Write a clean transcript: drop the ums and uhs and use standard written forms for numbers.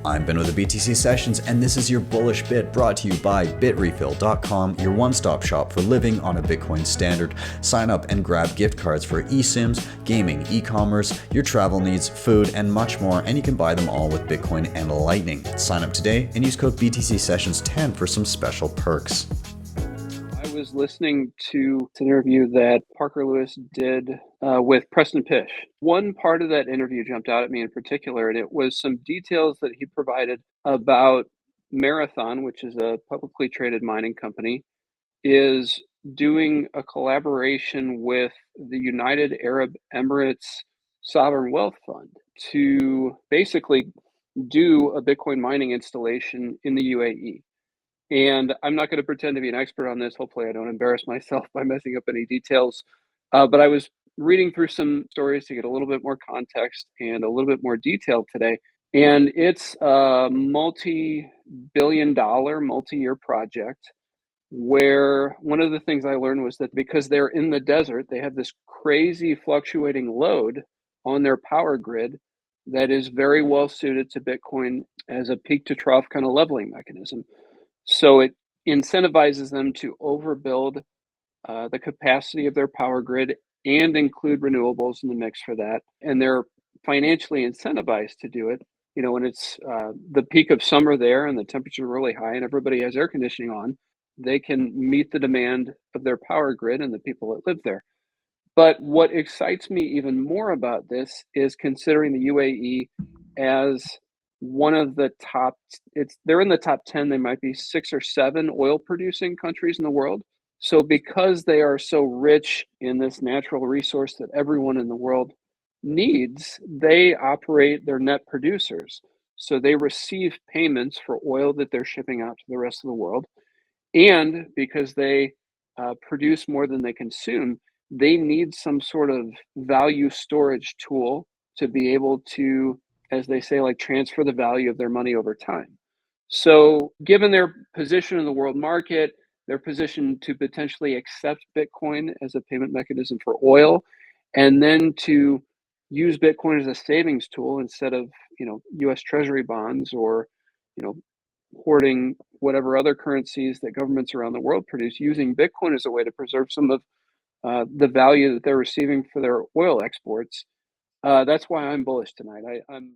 I'm Ben with the BTC Sessions, and this is your bullish bit brought to you by Bitrefill.com, your one-stop shop for living on a Bitcoin standard. Sign up and grab gift cards for eSIMs, gaming, e-commerce, your travel needs, food, and much more, and you can buy them all with Bitcoin and Lightning. Sign up today and use code BTC Sessions 10 for some special perks. I was listening to an interview that Parker Lewis did with Preston Pish. One part of that interview jumped out at me in particular, and it was some details that he provided about Marathon, which is a publicly traded mining company, is doing a collaboration with the United Arab Emirates Sovereign Wealth Fund to basically do a Bitcoin mining installation in the UAE. And I'm not going to pretend to be an expert on this. Hopefully, I don't embarrass myself by messing up any details. But I was reading through some stories to get a little bit more context and a little bit more detail today. And it's a multi-billion-dollar, multi-year project where one of the things I learned was that because they're in the desert, they have this crazy fluctuating load on their power grid that is very well suited to Bitcoin as a peak to trough kind of leveling mechanism. So it incentivizes them to overbuild the capacity of their power grid and include renewables in the mix for that. And they're financially incentivized to do it. You know, when it's the peak of summer there and the temperatures are really high and everybody has air conditioning on, they can meet the demand of their power grid and the people that live there. But what excites me even more about this is considering the UAE as one of the top, they're in the top 10, they might be 6 or 7 oil producing countries in the world. So because they are so rich in this natural resource that everyone in the world needs, they operate, they're net producers. So they receive payments for oil that they're shipping out to the rest of the world. And because they produce more than they consume, they need some sort of value storage tool to be able to, as they say, like transfer the value of their money over time. So given their position in the world market, their position to potentially accept Bitcoin as a payment mechanism for oil, and then to use Bitcoin as a savings tool instead of, US Treasury bonds or, hoarding whatever other currencies that governments around the world produce, using Bitcoin as a way to preserve some of the value that they're receiving for their oil exports. That's why I'm bullish tonight. I'm